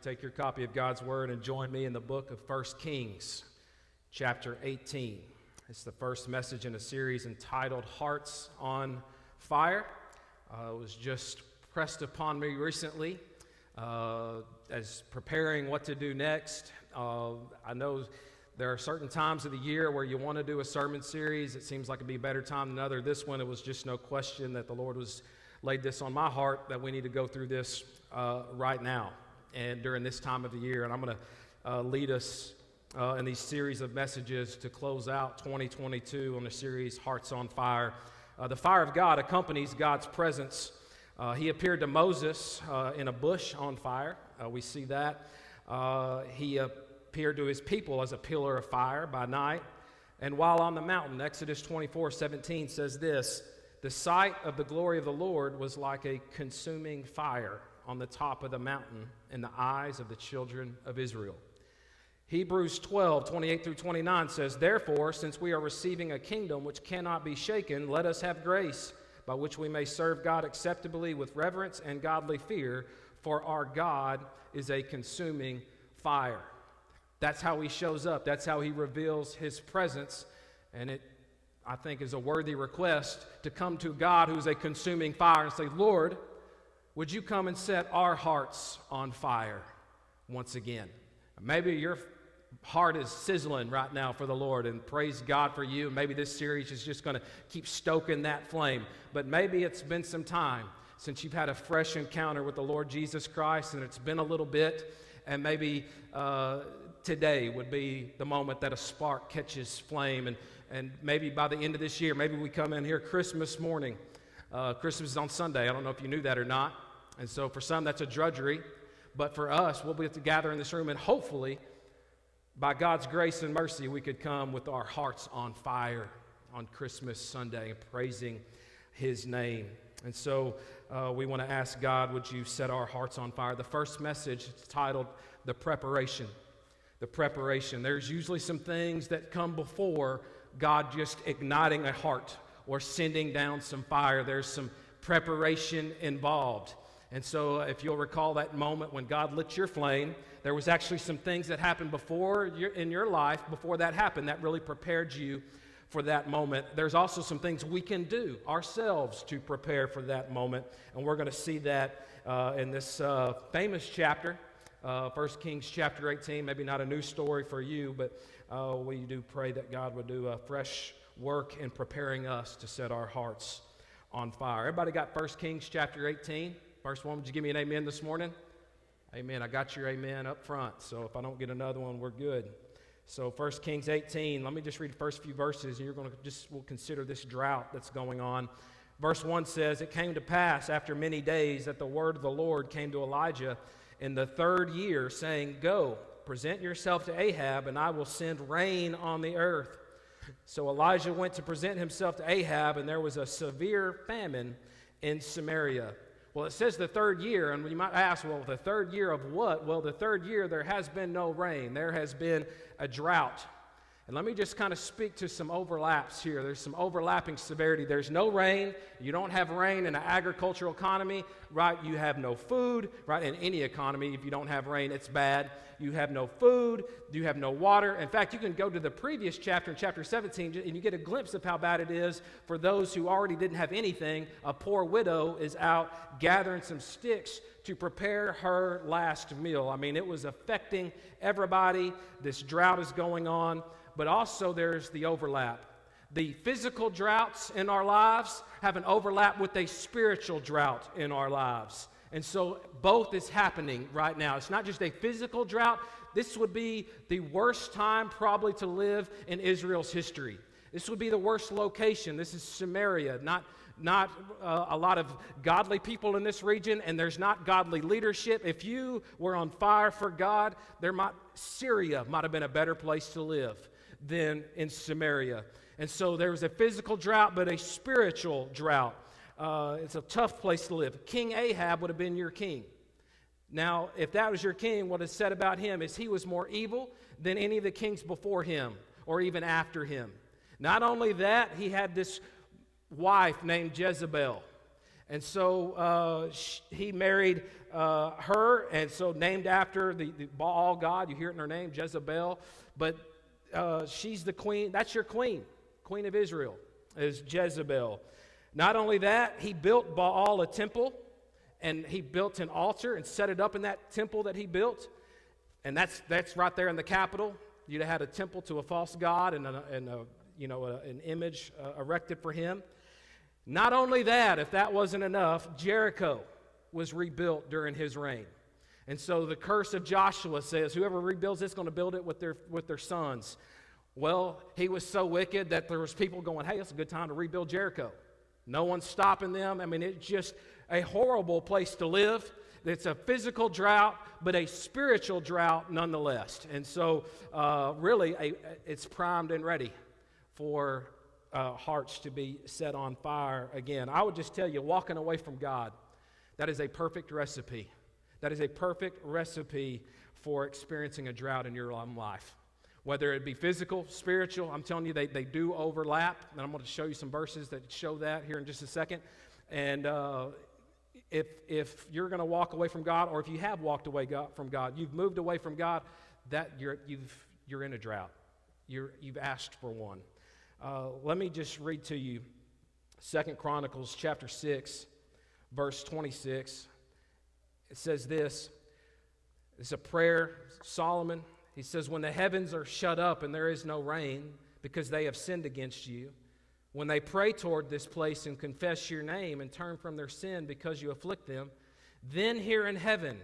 take your copy of God's Word and join me in the book of 1 Kings, chapter 18. It's the first message in a series entitled Hearts on Fire. It was just pressed upon me recently as preparing what to do next. I know there are certain times of the year where you want to do a sermon series. It seems like it'd be a better time than another. This one, it was just no question that the Lord laid this on my heart that we need to go through this right now and during this time of the year. And I'm going to lead us in these series of messages to close out 2022 on the series Hearts on Fire. The fire of God accompanies God's presence. He appeared to Moses in a bush on fire. We see that. He appeared to his people as a pillar of fire by night. And while on the mountain, Exodus 24:17 says this, "The sight of the glory of the Lord was like a consuming fire on the top of the mountain in the eyes of the children of Israel." Hebrews 12:28-29 says, "Therefore, since we are receiving a kingdom which cannot be shaken, let us have grace by which we may serve God acceptably with reverence and godly fear, for our God is a consuming fire." That's how he shows up. That's how he reveals his presence. And it, I think, is a worthy request to come to God who's a consuming fire and say, "Lord, would you come and set our hearts on fire once again?" Maybe your heart is sizzling right now for the Lord, and praise God for you. Maybe this series is just going to keep stoking that flame. But maybe it's been some time since you've had a fresh encounter with the Lord Jesus Christ, and it's been a little bit, and maybe today would be the moment that a spark catches flame, and maybe by the end of this year, maybe we come in here Christmas morning. Christmas is on Sunday. I don't know if you knew that or not. And so for some, that's a drudgery. But for us, we'll be able to gather in this room, and hopefully, by God's grace and mercy, we could come with our hearts on fire on Christmas Sunday, praising his name. And so we want to ask God, would you set our hearts on fire? The first message is titled, The Preparation. The preparation. There's usually some things that come before God just igniting a heart or sending down some fire. There's some preparation involved. And so if you'll recall that moment when God lit your flame, there was actually some things that happened in your life before that happened that really prepared you for that moment. There's also some things we can do ourselves to prepare for that moment. And we're going to see that in this famous chapter, 1 Kings chapter 18. Maybe not a new story for you, but we do pray that God would do a fresh work in preparing us to set our hearts on fire. Everybody got 1 Kings chapter 18? First one, would you give me an amen this morning? Amen. I got your amen up front, so if I don't get another one, we're good. So 1 Kings 18, let me just read the first few verses, and we'll consider this drought that's going on. Verse 1 says, "It came to pass after many days that the word of the Lord came to Elijah in the 3rd year, saying, 'Go, present yourself to Ahab, and I will send rain on the earth.' So Elijah went to present himself to Ahab, and there was a severe famine in Samaria." Well, it says the 3rd year, and you might ask, well, the 3rd year of what? Well, the 3rd year, there has been no rain. There has been a drought. And let me just kind of speak to some overlaps here. There's some overlapping severity. There's no rain. You don't have rain in an agricultural economy, right? You have no food, right? In any economy, if you don't have rain, it's bad. You have no food. You have no water. In fact, you can go to the previous chapter, in chapter 17, and you get a glimpse of how bad it is for those who already didn't have anything. A poor widow is out gathering some sticks to prepare her last meal. I mean, it was affecting everybody. This drought is going on. But also there's the overlap. The physical droughts in our lives have an overlap with a spiritual drought in our lives. And so both is happening right now. It's not just a physical drought. This would be the worst time probably to live in Israel's history. This would be the worst location. This is Samaria, not a lot of godly people in this region, and there's not godly leadership. If you were on fire for God, Syria might have been a better place to live than in Samaria. And so there was a physical drought, but a spiritual drought. It's a tough place to live. King Ahab would have been your king. Now, if that was your king, what is said about him is he was more evil than any of the kings before him or even after him. Not only that, he had this wife named Jezebel. And so he married her, and so named after the Baal god. You hear it in her name, Jezebel. But she's the queen. That's your queen. Queen of Israel is Jezebel. Not only that, he built Baal a temple, and he built an altar and set it up in that temple that he built. And that's right there in the capital. You'd have had a temple to a false god and an image erected for him. Not only that, if that wasn't enough, Jericho was rebuilt during his reign. And so the curse of Joshua says, whoever rebuilds it's going to build it with their sons. Well, he was so wicked that there was people going, hey, it's a good time to rebuild Jericho. No one's stopping them. I mean, it's just a horrible place to live. It's a physical drought, but a spiritual drought nonetheless. And so really, it's primed and ready for hearts to be set on fire again. I would just tell you, walking away from God, that is a perfect recipe. That is a perfect recipe for experiencing a drought in your own life. Whether it be physical, spiritual, I'm telling you, they do overlap. And I'm going to show you some verses that show that here in just a second. And if you're going to walk away from God, or if you have walked away from God, you've moved away from God, that you're in a drought. You've asked for one. Let me just read to you 2 Chronicles chapter 6, verse 26. It says this. It's a prayer, Solomon. He says, when the heavens are shut up and there is no rain because they have sinned against you, when they pray toward this place and confess your name and turn from their sin because you afflict them, then hear in heaven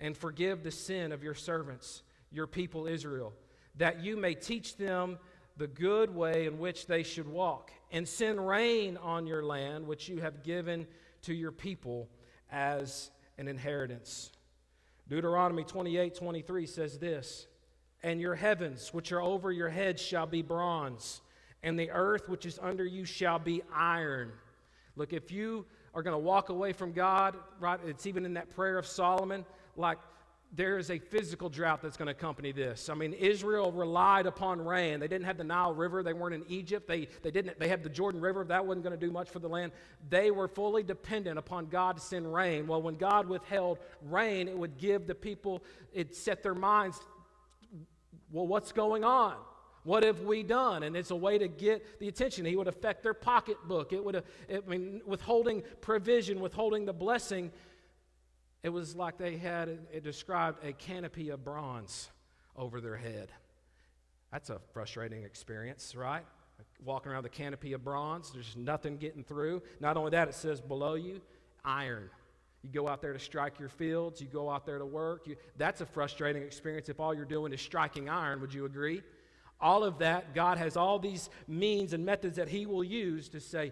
and forgive the sin of your servants, your people Israel, that you may teach them the good way in which they should walk, and send rain on your land, which you have given to your people as an inheritance. Deuteronomy 28:23 says this, and your heavens, which are over your heads, shall be bronze, and the earth which is under you shall be iron. Look, if you are going to walk away from God, right, it's even in that prayer of Solomon, like there is a physical drought that's going to accompany this. I mean, Israel relied upon rain. They didn't have the Nile River. They weren't in Egypt. They had the Jordan River. That wasn't going to do much for the land. They were fully dependent upon God to send rain. Well, when God withheld rain, it would give the people, it set their minds, well, what's going on? What have we done? And it's a way to get the attention. He would affect their pocketbook. Withholding provision, withholding the blessing. It was like they had, it described a canopy of bronze over their head. That's a frustrating experience, right? Walking around the canopy of bronze, there's nothing getting through. Not only that, it says below you, iron. You go out there to strike your fields, you go out there to work. That's a frustrating experience if all you're doing is striking iron, would you agree? All of that, God has all these means and methods that He will use to say,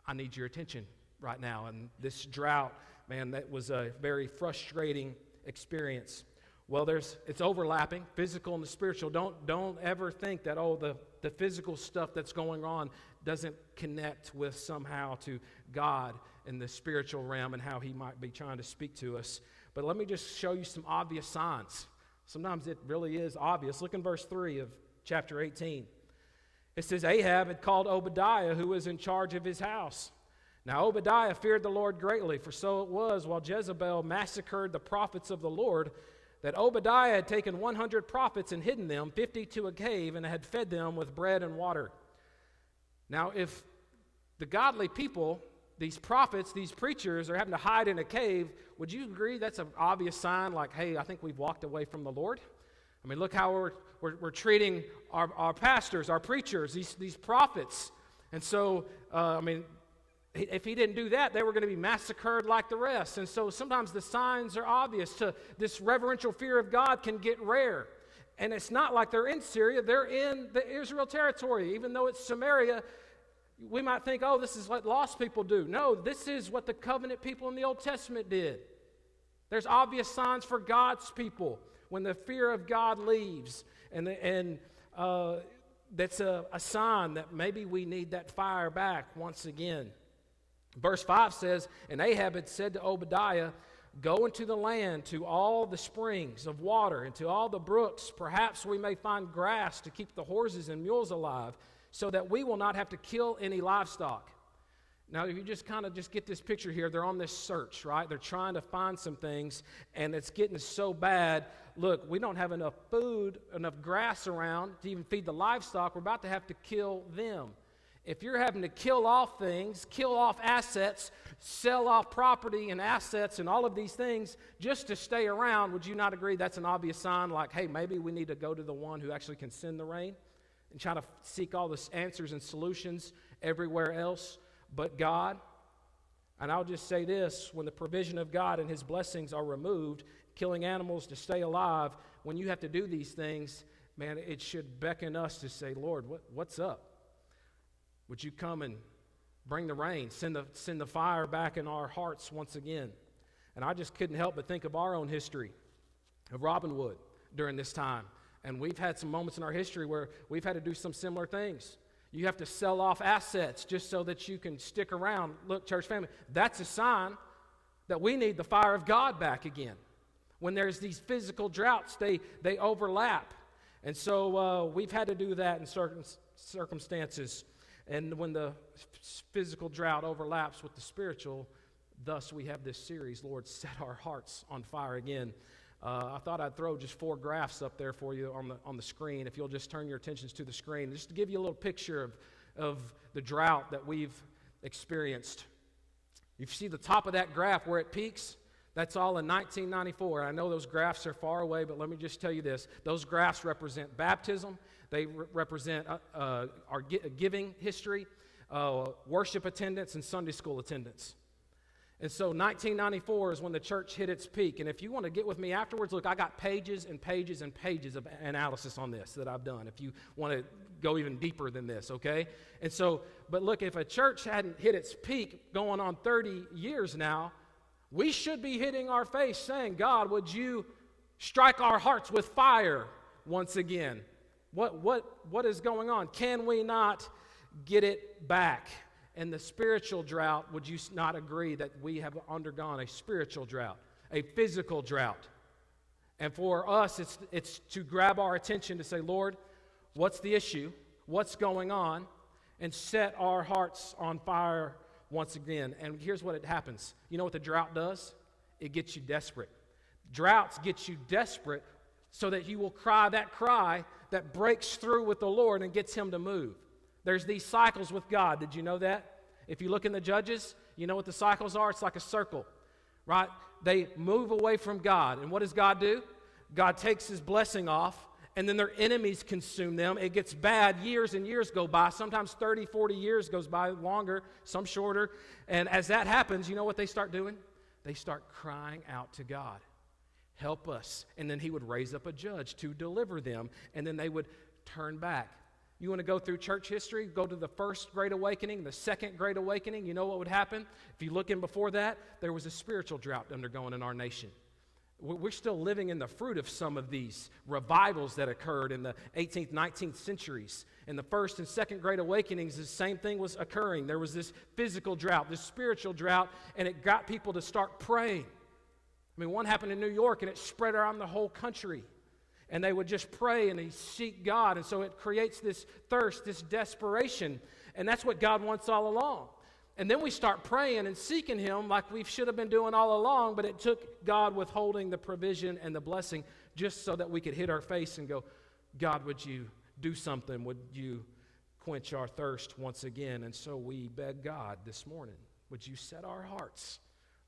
I need your attention right now. And this drought, man, that was a very frustrating experience. Well, it's overlapping, physical and the spiritual. Don't ever think that, the physical stuff that's going on doesn't connect with somehow to God in the spiritual realm and how He might be trying to speak to us. But let me just show you some obvious signs. Sometimes it really is obvious. Look in verse 3 of chapter 18. It says, Ahab had called Obadiah, who was in charge of his house. Now Obadiah feared the Lord greatly, for so it was while Jezebel massacred the prophets of the Lord, that Obadiah had taken 100 prophets and hidden them, 50 to a cave, and had fed them with bread and water. Now if the godly people, these prophets, these preachers, are having to hide in a cave, would you agree that's an obvious sign like, hey, I think we've walked away from the Lord? I mean, look how we're treating our pastors, our preachers, these prophets. And so, if he didn't do that, they were going to be massacred like the rest. And so sometimes the signs are obvious. This reverential fear of God can get rare. And it's not like they're in Syria. They're in the Israel territory. Even though it's Samaria, we might think, this is what lost people do. No, this is what the covenant people in the Old Testament did. There's obvious signs for God's people when the fear of God leaves. And that's a sign that maybe we need that fire back once again. Verse 5 says, and Ahab had said to Obadiah, go into the land to all the springs of water and to all the brooks. Perhaps we may find grass to keep the horses and mules alive, so that we will not have to kill any livestock. Now, if you just kind of just get this picture here, they're on this search, right? They're trying to find some things, and it's getting so bad. Look, we don't have enough food, enough grass around to even feed the livestock. We're about to have to kill them. If you're having to kill off things, kill off assets, sell off property and assets and all of these things just to stay around, would you not agree that's an obvious sign like, hey, maybe we need to go to the one who actually can send the rain and try to seek all the answers and solutions everywhere else but God? And I'll just say this, when the provision of God and his blessings are removed, killing animals to stay alive, when you have to do these things, man, it should beckon us to say, Lord, what's up? Would you come and bring the rain, send the fire back in our hearts once again? And I just couldn't help but think of our own history of Robin Wood during this time. And we've had some moments in our history where we've had to do some similar things. You have to sell off assets just so that you can stick around. Look, church family, that's a sign that we need the fire of God back again. When there's these physical droughts, they overlap. And so we've had to do that in certain circumstances. And when the physical drought overlaps with the spiritual, thus we have this series, Lord, set our hearts on fire again. I thought I'd throw just 4 graphs up there for you on the screen, if you'll just turn your attentions to the screen, just to give you a little picture of the drought that we've experienced. You see the top of that graph where it peaks? That's all in 1994. I know those graphs are far away, but let me just tell you this. Those graphs represent baptism. They represent our giving history, worship attendance, and Sunday school attendance. And so 1994 is when the church hit its peak. And if you want to get with me afterwards, look, I got pages and pages and pages of analysis on this that I've done, if you want to go even deeper than this, okay? And so, but look, if a church hadn't hit its peak going on 30 years now, we should be hitting our face saying, God, would you strike our hearts with fire once again? What is going on? Can we not get it back? And the spiritual drought, would you not agree that we have undergone a spiritual drought, a physical drought? And for us, it's to grab our attention to say, Lord, what's the issue? What's going on? And set our hearts on fire once again. And here's what it happens. You know what the drought does? It gets you desperate. Droughts get you desperate so that you will cry that breaks through with the Lord and gets him to move. There's these cycles with God. Did you know that? If you look in the Judges, you know what the cycles are? It's like a circle, right? They move away from God. And what does God do? God takes his blessing off, and then their enemies consume them. It gets bad. Years and years go by. Sometimes 30, 40 years goes by, longer, some shorter. And as that happens, you know what they start doing? They start crying out to God. Help us. And then he would raise up a judge to deliver them, and then they would turn back. You want to go through church history, go to the first Great Awakening, the second Great Awakening, you know what would happen? If you look in before that, there was a spiritual drought undergoing in our nation. We're still living in the fruit of some of these revivals that occurred in the 18th, 19th centuries. In the first and second Great Awakenings, the same thing was occurring. There was this physical drought, this spiritual drought, and it got people to start praying. I mean, one happened in New York, and it spread around the whole country. And they would just pray and they seek God. And so it creates this thirst, this desperation. And that's what God wants all along. And then we start praying and seeking him like we should have been doing all along, but it took God withholding the provision and the blessing just so that we could hit our face and go, God, would you do something? Would you quench our thirst once again? And so we beg God this morning, would you set our hearts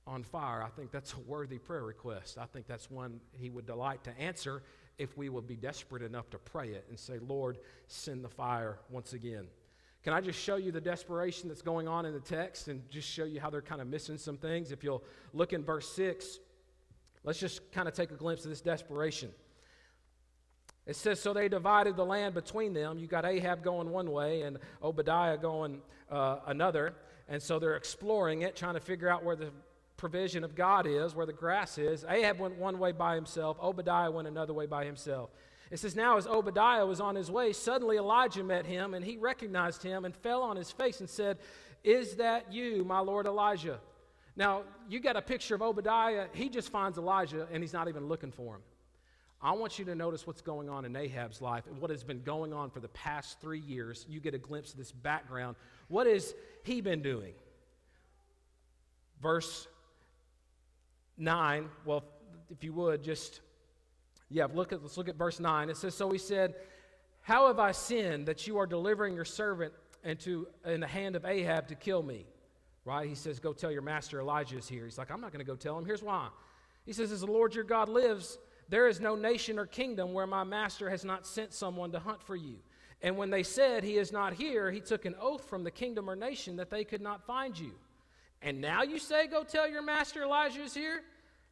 on fire? I think that's a worthy prayer request. I think that's one he would delight to answer if we will be desperate enough to pray it and say, Lord, send the fire once again. Can I just show you the desperation that's going on in the text and just show you how they're kind of missing some things? If you'll look in verse 6, let's just kind of take a glimpse of this desperation. It says, so they divided the land between them. You got Ahab going one way and Obadiah going another. And so they're exploring it, trying to figure out where the provision of God is, where the grass is. Ahab went one way by himself. Obadiah went another way by himself. It says, now as Obadiah was on his way, suddenly Elijah met him, and he recognized him and fell on his face and said, is that you, my Lord Elijah? Now, you got a picture of Obadiah. He just finds Elijah, and he's not even looking for him. I want you to notice what's going on in Ahab's life and what has been going on for the past 3 years. You get a glimpse of this background. What has he been doing? verse 9. Well, if you would, let's look at verse 9. It says, "So he said, how have I sinned that you are delivering your servant in the hand of Ahab to kill me?" Right? He says, "Go tell your master Elijah is here." He's like, "I'm not going to go tell him. Here's why." He says, "As the Lord your God lives, there is no nation or kingdom where my master has not sent someone to hunt for you. And when they said, 'He is not here,' he took an oath from the kingdom or nation that they could not find you. And now you say, 'Go tell your master Elijah is here'?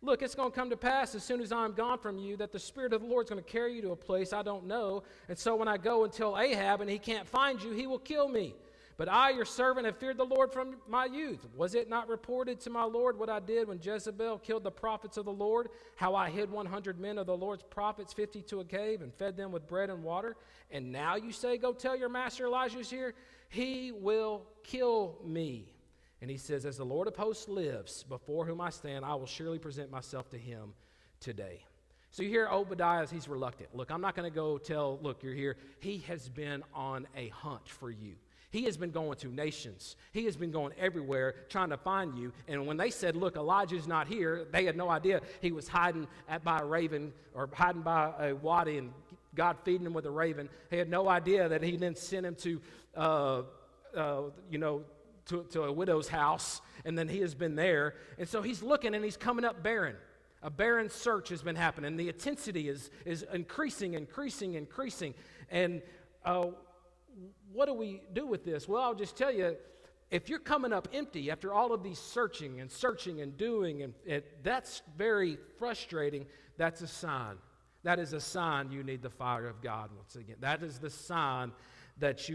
Look, it's going to come to pass as soon as I'm gone from you that the Spirit of the Lord is going to carry you to a place I don't know. And so when I go and tell Ahab and he can't find you, he will kill me. But I, your servant, have feared the Lord from my youth. Was it not reported to my Lord what I did when Jezebel killed the prophets of the Lord, how I hid 100 men of the Lord's prophets, 50 to a cave, and fed them with bread and water? And now you say, 'Go tell your master Elijah is here'? He will kill me." And he says, "As the Lord of hosts lives, before whom I stand, I will surely present myself to him today." So you hear Obadiah, he's reluctant. Look, I'm not going to go tell, look, you're here. He has been on a hunt for you. He has been going to nations. He has been going everywhere trying to find you. And when they said, "Look, Elijah's not here," they had no idea he was hiding by a raven or hiding by a wadi and God feeding him with a raven. They had no idea that he then sent him to a widow's house, and then he has been there. And so he's looking, and he's coming up barren. A barren search has been happening. The intensity is increasing. And what do we do with this? Well, I'll just tell you, if you're coming up empty after all of these searching and doing, and that's very frustrating, that's a sign. That is a sign you need the fire of God once again. That is the sign that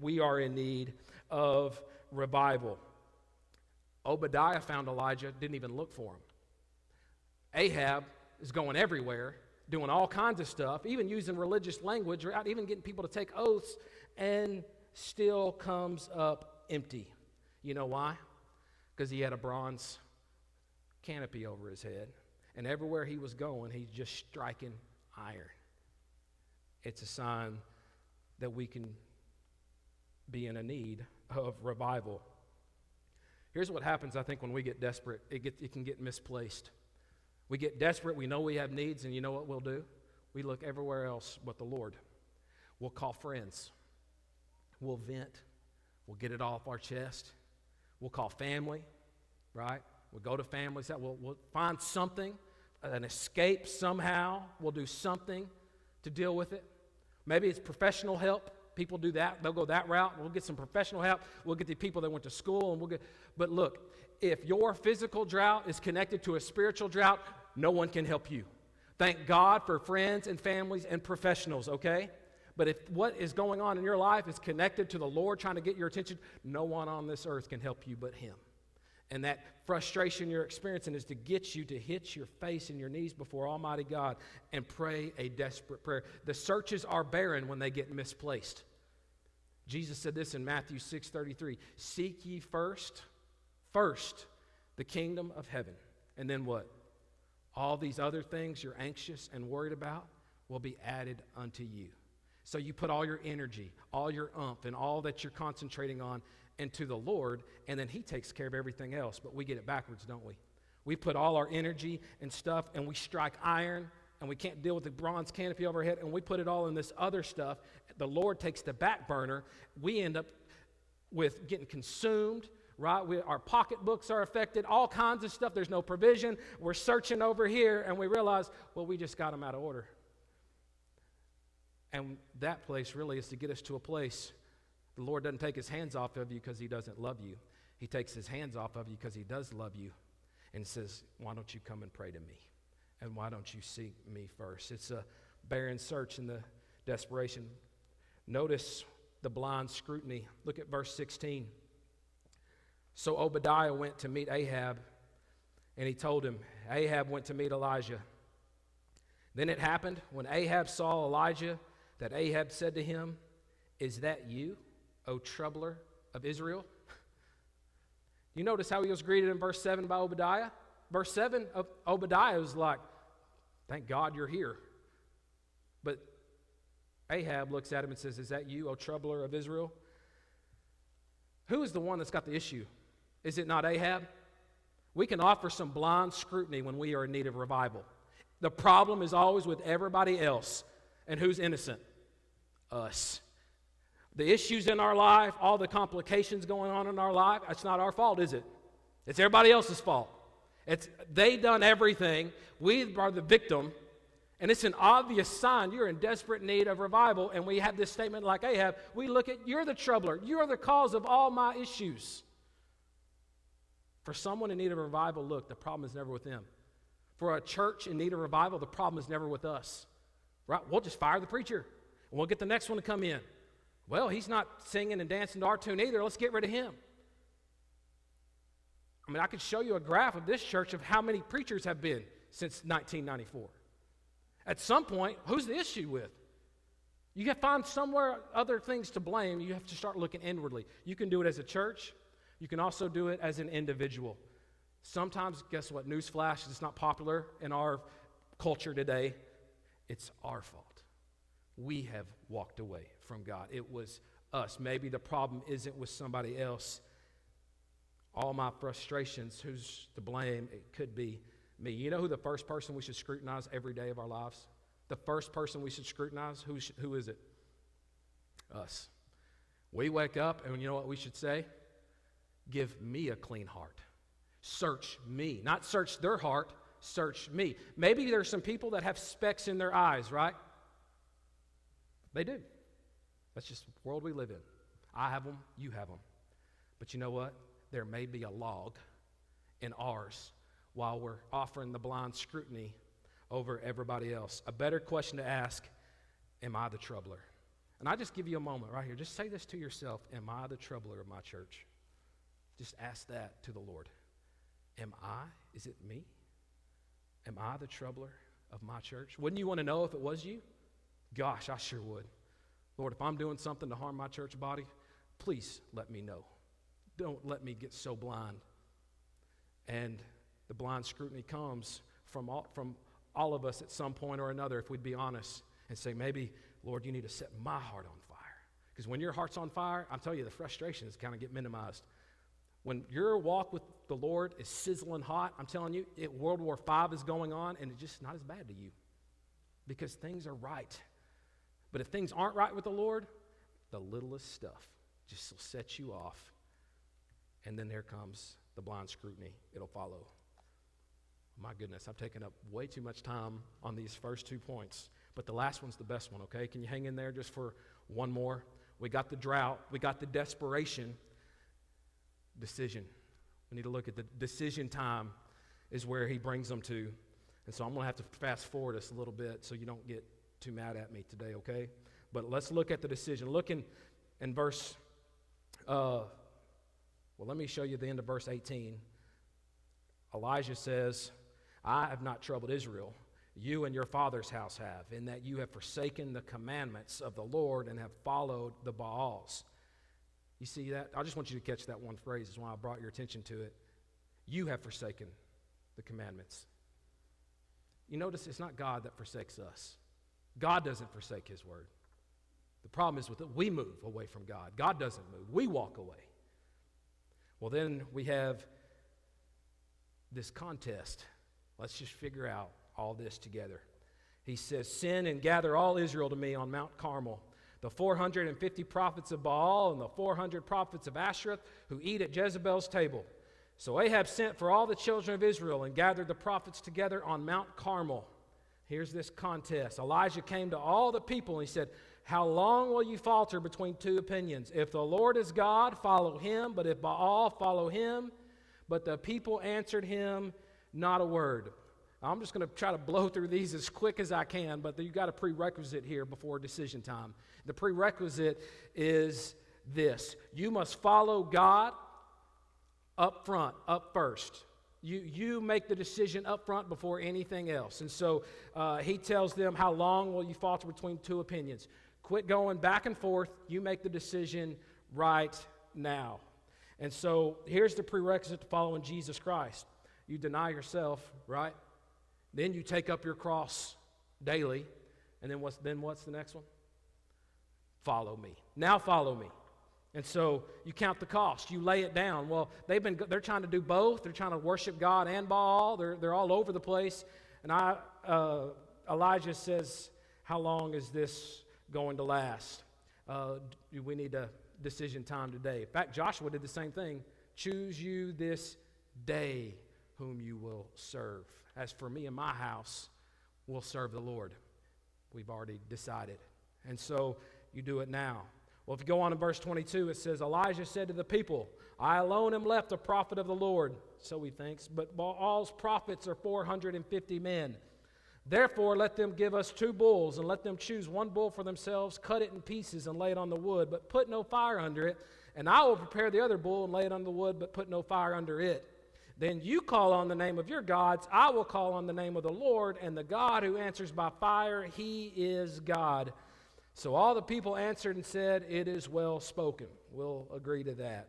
we are in need of revival. Obadiah found Elijah, didn't even look for him. Ahab is going everywhere, doing all kinds of stuff, even using religious language, or even getting people to take oaths, and still comes up empty. You know why? Because he had a bronze canopy over his head, and everywhere he was going, he's just striking iron. It's a sign that we can be in a need of revival. Here's what happens, I think, when we get desperate. It can get misplaced. We get desperate, we know we have needs, and you know what we'll do? We look everywhere else but the Lord. We'll call friends. We'll vent. We'll get it off our chest. We'll call family, right? We'll go to families. We'll find something, an escape somehow. We'll do something to deal with it. Maybe it's professional help. People do that. They'll go that route. We'll get some professional help. We'll get the people that went to school, and but look, if your physical drought is connected to a spiritual drought, no one can help you. Thank God for friends and families and professionals, okay? But if what is going on in your life is connected to the Lord trying to get your attention, no one on this earth can help you but Him. And that frustration you're experiencing is to get you to hit your face and your knees before Almighty God and pray a desperate prayer. The searches are barren when they get misplaced. Jesus said this in Matthew 6:33, "Seek ye first the kingdom of heaven." And then what? All these other things you're anxious and worried about will be added unto you. So you put all your energy, all your umph, and all that you're concentrating on into the Lord, and then He takes care of everything else. But we get it backwards, don't we? We put all our energy and stuff, and we strike iron, and we can't deal with the bronze canopy over our head, and we put it all in this other stuff. The Lord takes the back burner. We end up with getting consumed, right? Our pocketbooks are affected, all kinds of stuff. There's no provision. We're searching over here, and we realize, well, we just got them out of order. And that place really is to get us to a place. The Lord doesn't take His hands off of you because He doesn't love you. He takes His hands off of you because He does love you and says, why don't you come and pray to me? And why don't you seek me first? It's a barren search in the desperation. Notice the blind scrutiny. Look at verse 16. So Obadiah went to meet Ahab, and he told him, Ahab went to meet Elijah. Then it happened when Ahab saw Elijah that Ahab said to him, "Is that you, O troubler of Israel?" You notice how he was greeted in verse 7 by Obadiah? Verse 7 of Obadiah was like, thank God you're here. But Ahab looks at him and says, "Is that you, O troubler of Israel?" Who is the one that's got the issue? Is it not Ahab? We can offer some blind scrutiny when we are in need of revival. The problem is always with everybody else. And who's innocent? Us. The issues in our life, all the complications going on in our life, it's not our fault, is it? It's everybody else's fault. They done everything. We are the victim. And it's an obvious sign you're in desperate need of revival. And we have this statement like Ahab. We look at, you're the troubler. You're the cause of all my issues. For someone in need of revival, look, the problem is never with them. For a church in need of revival, the problem is never with us. Right? We'll just fire the preacher, and we'll get the next one to come in. Well, he's not singing and dancing to our tune either. Let's get rid of him. I mean, I could show you a graph of this church of how many preachers have been since 1994. At some point, who's the issue with? You can find somewhere other things to blame. You have to start looking inwardly. You can do it as a church. You can also do it as an individual. Sometimes, guess what? Newsflash, it's not popular in our culture today. It's our fault. We have walked away from God. It was us. Maybe the problem isn't with somebody else. All my frustrations, who's to blame? It could be me. You know who the first person we should scrutinize every day of our lives? The first person we should scrutinize, who is it? Us. We wake up, and you know what we should say? Give me a clean heart. Search me. Not search their heart, search me. Maybe there's some people that have specks in their eyes, right? They do. That's just the world we live in. I have them, you have them. But you know what? There may be a log in ours while we're offering the blind scrutiny over everybody else. A better question to ask, am I the troubler? And I just give you a moment right here. Just say this to yourself. Am I the troubler of my church? Just ask that to the Lord. Am I? Is it me? Am I the troubler of my church? Wouldn't you want to know if it was you? Gosh, I sure would. Lord, if I'm doing something to harm my church body, please let me know. Don't let me get so blind. And the blind scrutiny comes from all of us at some point or another, if we'd be honest, and say, maybe, Lord, you need to set my heart on fire. Because when your heart's on fire, I'm telling you, the frustrations kind of get minimized. When your walk with the Lord is sizzling hot, I'm telling you, World War V is going on, and it's just not as bad to you because things are right. But if things aren't right with the Lord, the littlest stuff just will set you off. And then there comes the blind scrutiny. It'll follow. My goodness, I've taken up way too much time on these first 2 points. But the last one's the best one, okay? Can you hang in there just for one more? We got the drought. We got the desperation. Decision. We need to look at the decision time is where he brings them to. And so I'm going to have to fast forward us a little bit so you don't get too mad at me today, okay? But let's look at the decision. Look in verse, let me show you the end of verse 18. Elijah says, I have not troubled Israel. You and your father's house have, in that you have forsaken the commandments of the Lord and have followed the Baals. You see that? I just want you to catch that one phrase. That's why I brought your attention to it. You have forsaken the commandments. You notice it's not God that forsakes us. God doesn't forsake his word. The problem is with it, we move away from God. God doesn't move. We walk away. Well, then we have this contest. Let's just figure out all this together. He says, send and gather all Israel to me on Mount Carmel. The 450 prophets of Baal and the 400 prophets of Asherah who eat at Jezebel's table. So Ahab sent for all the children of Israel and gathered the prophets together on Mount Carmel. Here's this contest. Elijah came to all the people and he said, how long will you falter between two opinions? If the Lord is God, follow him, but if Baal, follow him. But the people answered him not a word. I'm just going to try to blow through these as quick as I can, but you've got a prerequisite here before decision time. The prerequisite is this. You must follow God up front, up first. You make the decision up front before anything else. And so he tells them, how long will you falter between two opinions? Quit going back and forth. You make the decision right now. And so here's the prerequisite to following Jesus Christ. You deny yourself, right? Then you take up your cross daily. And then what's the next one? Follow me. Now follow me. And so you count the cost. You lay it down. Well, they're trying to do both. They're trying to worship God and Baal. They're all over the place. And Elijah says, how long is this going to last? We need a decision time today. In fact, Joshua did the same thing. Choose you this day whom you will serve. As for me and my house, we'll serve the Lord. We've already decided. And so you do it now. Well, if you go on in verse 22, it says, Elijah said to the people, I alone am left a prophet of the Lord. So he thinks, but Baal's prophets are 450 men. Therefore, let them give us 2 bulls, and let them choose 1 bull for themselves, cut it in pieces, and lay it on the wood, but put no fire under it. And I will prepare the other bull and lay it on the wood, but put no fire under it. Then you call on the name of your gods, I will call on the name of the Lord, and the God who answers by fire, he is God. So all the people answered and said, it is well spoken. We'll agree to that.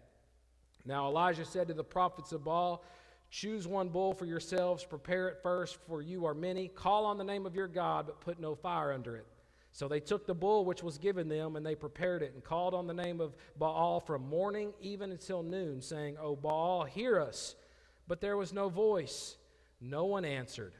Now Elijah said to the prophets of Baal, choose 1 bull for yourselves, prepare it first, for you are many. Call on the name of your God, but put no fire under it. So they took the bull which was given them, and they prepared it, and called on the name of Baal from morning even until noon, saying, O Baal, hear us. But there was no voice. No one answered.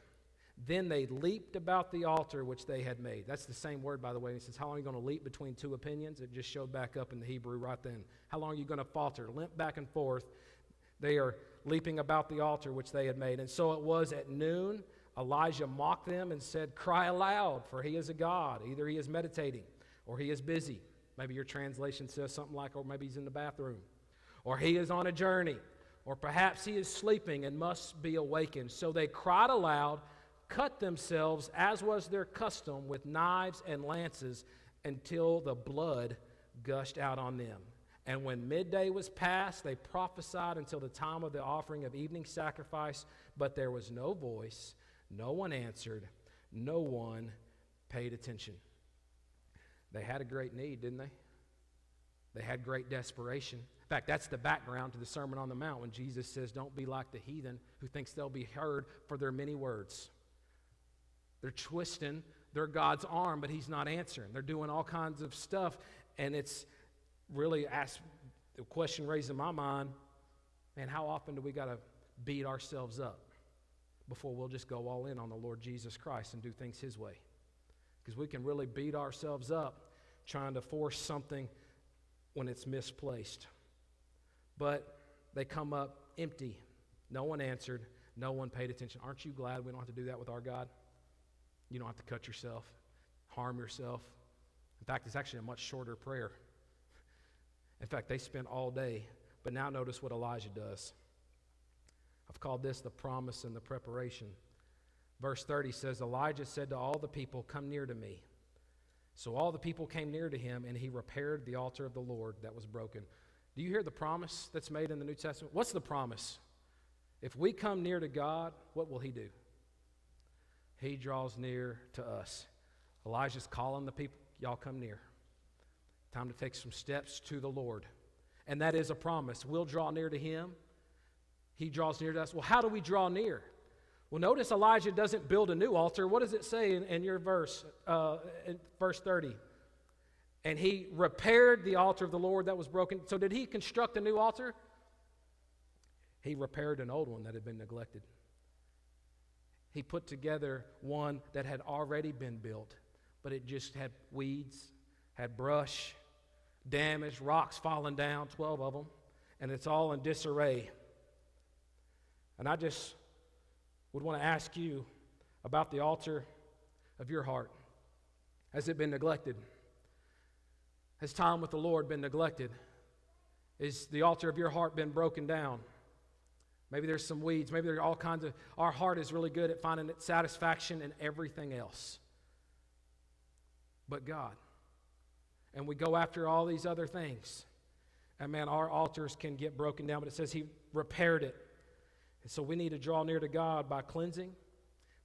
Then they leaped about the altar which they had made. That's the same word, by the way. He says, how long are you going to leap between 2 opinions? It just showed back up in the Hebrew right then. How long are you going to falter? Limp back and forth. They are leaping about the altar which they had made. And so it was at noon, Elijah mocked them and said, cry aloud, for he is a god. Either he is meditating, or he is busy. Maybe your translation says something like, or maybe he's in the bathroom. Or he is on a journey. Or perhaps he is sleeping and must be awakened. So they cried aloud, cut themselves, as was their custom, with knives and lances, until the blood gushed out on them. And when midday was past, they prophesied until the time of the offering of evening sacrifice, but there was no voice, no one answered, no one paid attention. They had a great need, didn't they? They had great desperation. In fact, that's the background to the Sermon on the Mount when Jesus says, don't be like the heathen who thinks they'll be heard for their many words. They're twisting their God's arm, but he's not answering. They're doing all kinds of stuff, and it's really the question raised in my mind, man, how often do we got to beat ourselves up before we'll just go all in on the Lord Jesus Christ and do things his way? Because we can really beat ourselves up trying to force something when it's misplaced. But they come up empty. No one answered. No one paid attention. Aren't you glad we don't have to do that with our God? You don't have to cut yourself, harm yourself. In fact, it's actually a much shorter prayer. In fact, they spent all day. But now notice what Elijah does. I've called this the promise and the preparation. Verse 30 says, Elijah said to all the people, come near to me. So all the people came near to him, and he repaired the altar of the Lord that was broken. Do you hear the promise that's made in the New Testament? What's the promise? If we come near to God, what will he do? He draws near to us. Elijah's calling the people, y'all come near. Time to take some steps to the Lord. And that is a promise. We'll draw near to him. He draws near to us. Well, how do we draw near? Well, notice Elijah doesn't build a new altar. What does it say in your verse, in verse 30? And he repaired the altar of the Lord that was broken. So did he construct a new altar? He repaired an old one that had been neglected. He put together one that had already been built, but it just had weeds, had brush, damaged, rocks falling down, 12 of them, and it's all in disarray. And I just would want to ask you about the altar of your heart. Has it been neglected? Has time with the Lord been neglected? Is the altar of your heart been broken down? Maybe there's some weeds. Maybe there are all kinds of... Our heart is really good at finding its satisfaction in everything else but God. And we go after all these other things. And man, our altars can get broken down, but it says he repaired it. And so we need to draw near to God by cleansing,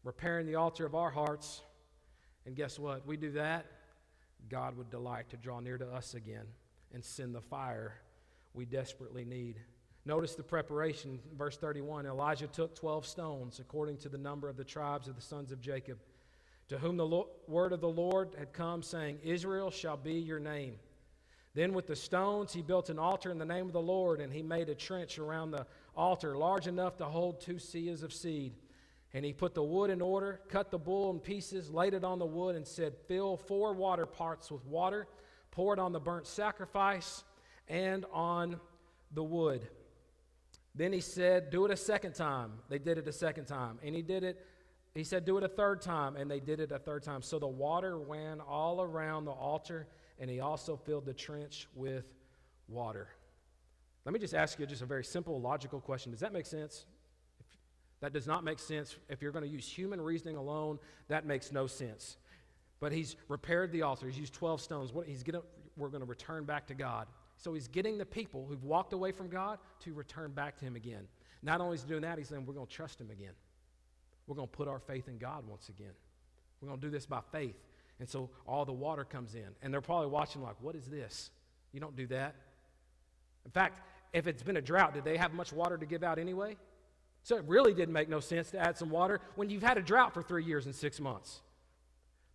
repairing the altar of our hearts. And guess what? We do that, God would delight to draw near to us again and send the fire we desperately need. Notice the preparation, verse 31. Elijah took 12 stones, according to the number of the tribes of the sons of Jacob, to whom the word of the Lord had come, saying, Israel shall be your name. Then with the stones he built an altar in the name of the Lord, and he made a trench around the altar large enough to hold 2 seahs of seed. And he put the wood in order, cut the bull in pieces, laid it on the wood, and said, fill 4 water pots with water, pour it on the burnt sacrifice and on the wood. Then he said, do it a second time. They did it a second time. And he said, do it a third time. And they did it a third time. So the water ran all around the altar, and he also filled the trench with water. Let me just ask you just a very simple, logical question. Does that make sense? If that does not make sense. If you're going to use human reasoning alone, that makes no sense. But he's repaired the altar. He's used 12 stones. We're going to return back to God. So he's getting the people who've walked away from God to return back to him again. Not only is he doing that, he's saying we're going to trust him again. We're going to put our faith in God once again. We're going to do this by faith. And so all the water comes in. And they're probably watching like, what is this? You don't do that. In fact, if it's been a drought, did they have much water to give out anyway? So it really didn't make no sense to add some water when you've had a drought for 3 years and 6 months.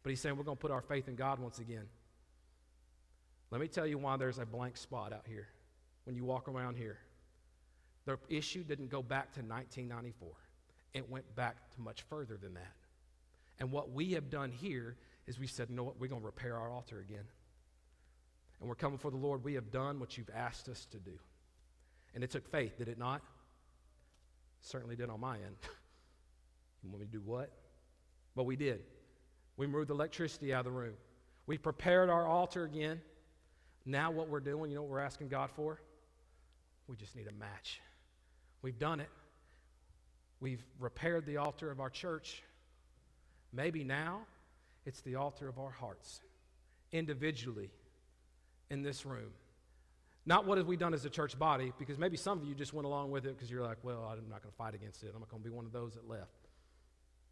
But he's saying we're going to put our faith in God once again. Let me tell you why there's a blank spot out here when you walk around here. The issue didn't go back to 1994. It went back to much further than that. And what we have done here is we said, you know what, we're going to repair our altar again. And we're coming for the Lord. We have done what you've asked us to do. And it took faith, did it not? It certainly did on my end. You want me to do what? But we did. We moved the electricity out of the room. We prepared our altar again. Now what we're doing, you know what we're asking God for? We just need a match. We've done it. We've repaired the altar of our church. Maybe now it's the altar of our hearts, individually, in this room. Not what have we done as a church body, because maybe some of you just went along with it because you're like, well, I'm not going to fight against it. I'm not going to be one of those that left.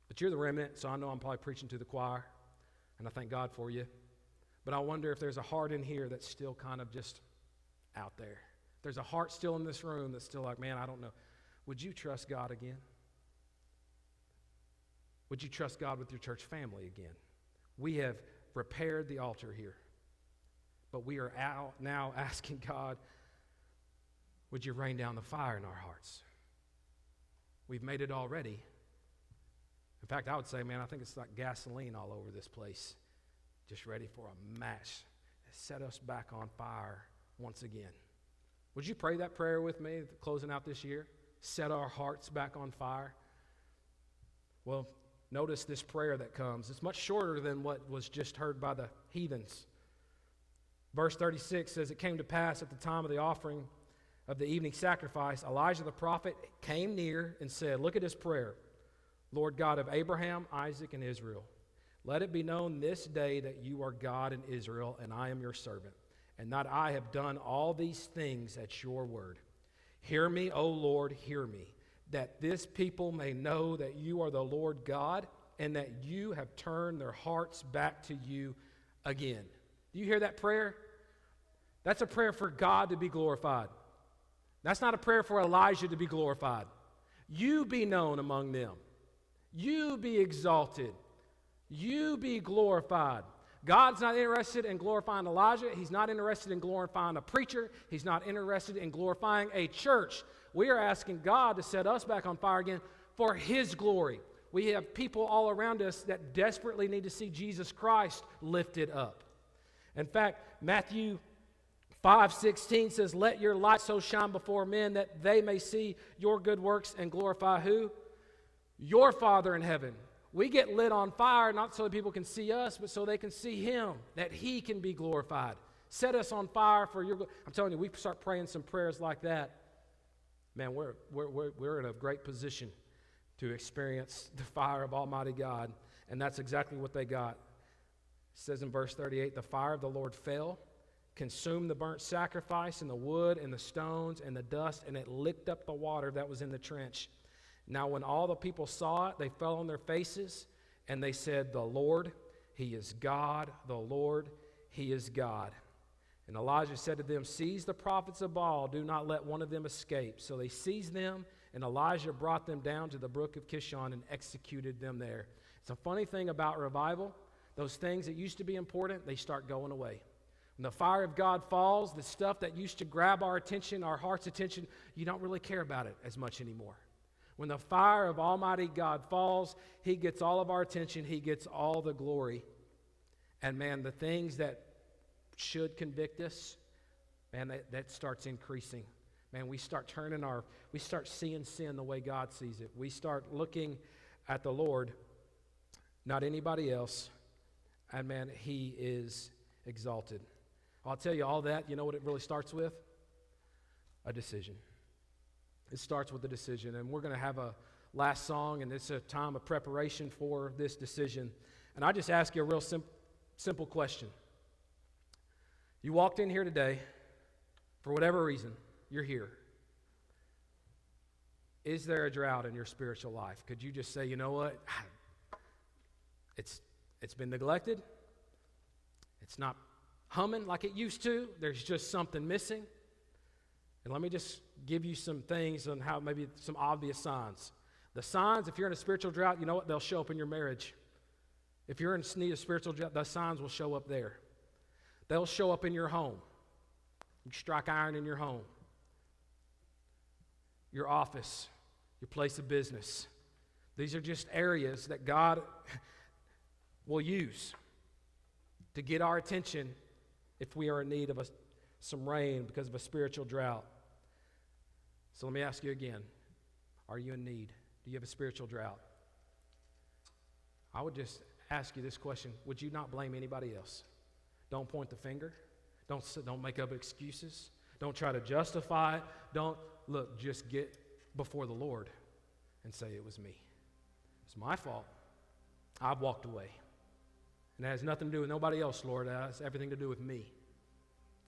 But you're the remnant, so I know I'm probably preaching to the choir, and I thank God for you. But I wonder if there's a heart in here that's still kind of just out there. There's a heart still in this room that's still like, man, I don't know. Would you trust God again? Would you trust God with your church family again? We have repaired the altar here. But we are out now asking God, would you rain down the fire in our hearts? We've made it already. In fact, I would say, man, I think it's like gasoline all over this place. Just ready for a match. Set us back on fire once again. Would you pray that prayer with me, closing out this year? Set our hearts back on fire. Well, notice this prayer that comes. It's much shorter than what was just heard by the heathens. Verse 36 says, it came to pass at the time of the offering of the evening sacrifice, Elijah the prophet came near and said, look at his prayer. Lord God of Abraham, Isaac, and Israel, let it be known this day that you are God in Israel, and I am your servant, and that I have done all these things at your word. Hear me, O Lord, hear me, that this people may know that you are the Lord God, and that you have turned their hearts back to you again. Do you hear that prayer? That's a prayer for God to be glorified. That's not a prayer for Elijah to be glorified. You be known among them. You be exalted. You be glorified. God's not interested in glorifying Elijah. He's not interested in glorifying a preacher. He's not interested in glorifying a church. We are asking God to set us back on fire again for His glory. We have people all around us that desperately need to see Jesus Christ lifted up. In fact, Matthew 5:16 says, let your light so shine before men that they may see your good works and glorify who? Your Father in heaven. We get lit on fire not so that people can see us, but so they can see Him, that He can be glorified. Set us on fire for your glory. I'm telling you, we start praying some prayers like that, man, we're in a great position to experience the fire of Almighty God, and that's exactly what they got. It says in verse 38, the fire of the Lord fell, consumed the burnt sacrifice and the wood and the stones and the dust, and it licked up the water that was in the trench. Now when all the people saw it, they fell on their faces, and they said, the Lord, He is God, the Lord, He is God. And Elijah said to them, seize the prophets of Baal, do not let one of them escape. So they seized them, and Elijah brought them down to the brook of Kishon and executed them there. It's a funny thing about revival. Those things that used to be important, they start going away. When the fire of God falls, the stuff that used to grab our attention, our heart's attention, you don't really care about it as much anymore. When the fire of Almighty God falls, He gets all of our attention. He gets all the glory. And man, the things that should convict us, man, that starts increasing. Man, we start seeing sin the way God sees it. We start looking at the Lord, not anybody else. And man, He is exalted. I'll tell you all that. You know what it really starts with? A decision. It starts with a decision. And we're going to have a last song, and it's a time of preparation for this decision. And I just ask you a real simple question. You walked in here today, for whatever reason, you're here. Is there a drought in your spiritual life? Could you just say, you know what? It's been neglected. It's not humming like it used to. There's just something missing. And let me just give you some things on how maybe some obvious signs. The signs, if you're in a spiritual drought, you know what? They'll show up in your marriage. If you're in need of spiritual drought, the signs will show up there. They'll show up in your home. You strike iron in your home, your office, your place of business. These are just areas that God will use to get our attention if we are in need of some rain because of a spiritual drought. So let me ask you again, are you in need? Do you have a spiritual drought? I would just ask you this question. Would you not blame anybody else? Don't point the finger. Don't make up excuses. Don't try to justify it. Just get before the Lord and say, it was me. It's my fault. I've walked away. And it has nothing to do with nobody else, Lord. It has everything to do with me.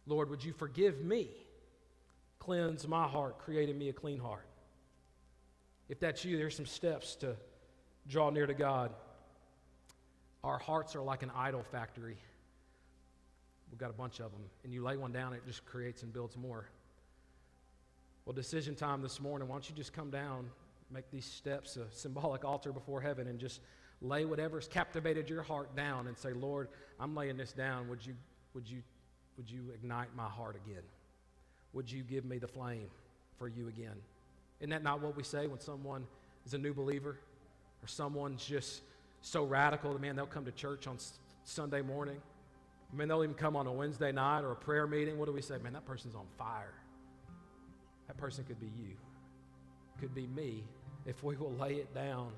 Lord, would you forgive me? Cleanse my heart, create in me a clean heart. If that's you, there's some steps to draw near to God. Our hearts are like an idol factory. We've got a bunch of them. And you lay one down, it just creates and builds more. Well, decision time this morning. Why don't you just come down, make these steps a symbolic altar before heaven, and just lay whatever's captivated your heart down and say, Lord, I'm laying this down. Would you ignite my heart again? Would you give me the flame for you again? Isn't that not what we say when someone is a new believer or someone's just so radical that, man, they'll come to church on Sunday morning? I mean, they'll even come on a Wednesday night or a prayer meeting. What do we say? Man, that person's on fire. That person could be you. Could be me if we will lay it down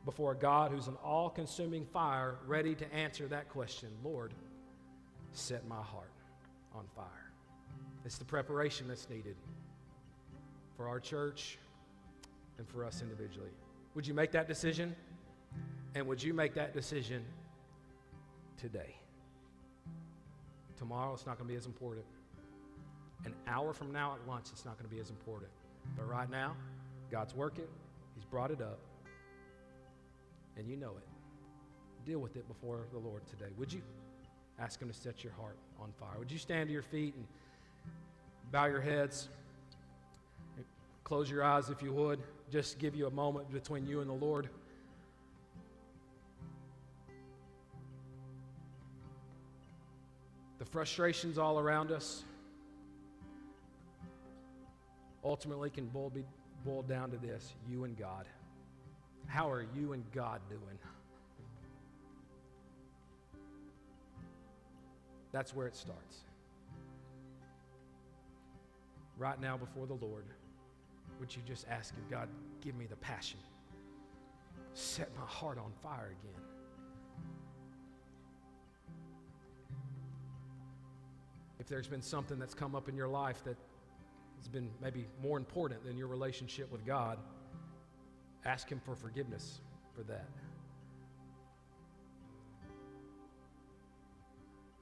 before a God who's an all-consuming fire, ready to answer that question. Lord, set my heart on fire. It's the preparation that's needed for our church and for us individually. Would you make that decision? And would you make that decision today? Tomorrow, it's not going to be as important. An hour from now at lunch, it's not going to be as important. But right now, God's working. He's brought it up. And you know it. Deal with it before the Lord today. Would you? Ask Him to set your heart on fire. Would you stand to your feet and bow your heads? Close your eyes if you would. Just give you a moment between you and the Lord. The frustrations all around us ultimately can be boiled down to this: you and God. How are you and God doing? That's where it starts. Right now before the Lord, would you just ask Him, God, give me the passion. Set my heart on fire again. If there's been something that's come up in your life that has been maybe more important than your relationship with God, ask Him for forgiveness for that.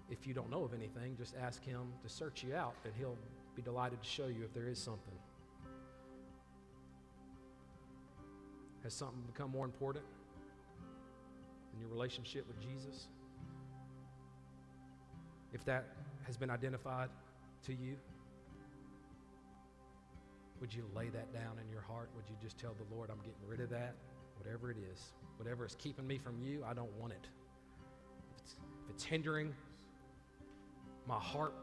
If you don't know of anything, just ask Him to search you out, and He'll be delighted to show you if there is something. Has something become more important in your relationship with Jesus? If that has been identified to you, would you lay that down in your heart? Would you just tell the Lord, I'm getting rid of that, whatever it is. Whatever is keeping me from you, I don't want it. If it's hindering my heart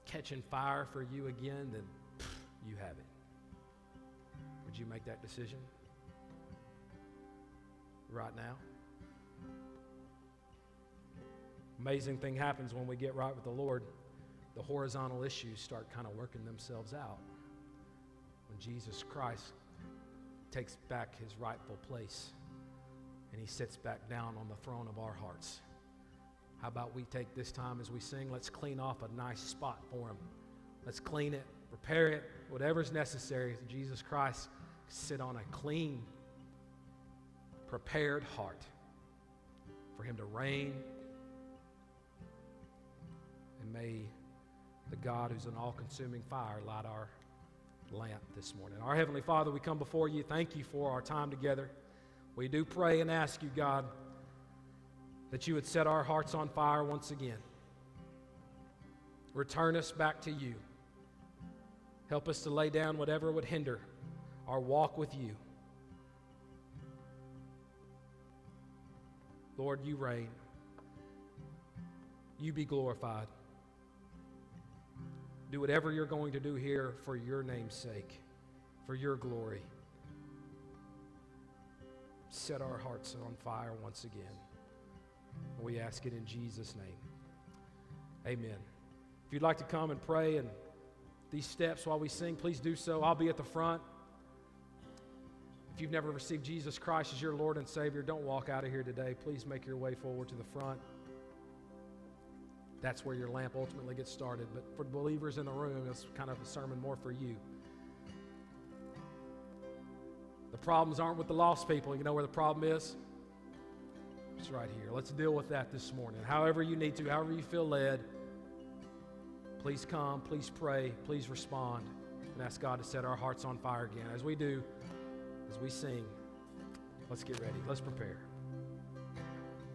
catching fire for you again, then you have it. Would you make that decision right now? Amazing thing happens when we get right with the Lord. The horizontal issues start kind of working themselves out. When Jesus Christ takes back his rightful place and he sits back down on the throne of our hearts. How about we take this time as we sing, let's clean off a nice spot for him. Let's clean it, repair it, whatever's necessary. Jesus Christ sit on a clean, prepared heart for him to reign. And may the God who's an all-consuming fire light our lamp this morning. Our Heavenly Father, we come before you. Thank you for our time together. We do pray and ask you, God, that you would set our hearts on fire once again. Return us back to you. Help us to lay down whatever would hinder our walk with you. Lord, you reign. You be glorified. Do whatever you're going to do here for your name's sake, for your glory. Set our hearts on fire once again. We ask it in Jesus' name. Amen. If you'd like to come and pray and these steps while we sing, please do so. I'll be at the front. If you've never received Jesus Christ as your Lord and Savior, don't walk out of here today. Please make your way forward to the front. That's where your lamp ultimately gets started. But for the believers in the room, it's kind of a sermon more for you. The problems aren't with the lost people. You know where the problem is? It's right here. Let's deal with that this morning. However you need to, however you feel led, please come, please pray, please respond, and ask God to set our hearts on fire again. As we do, as we sing, let's get ready. Let's prepare.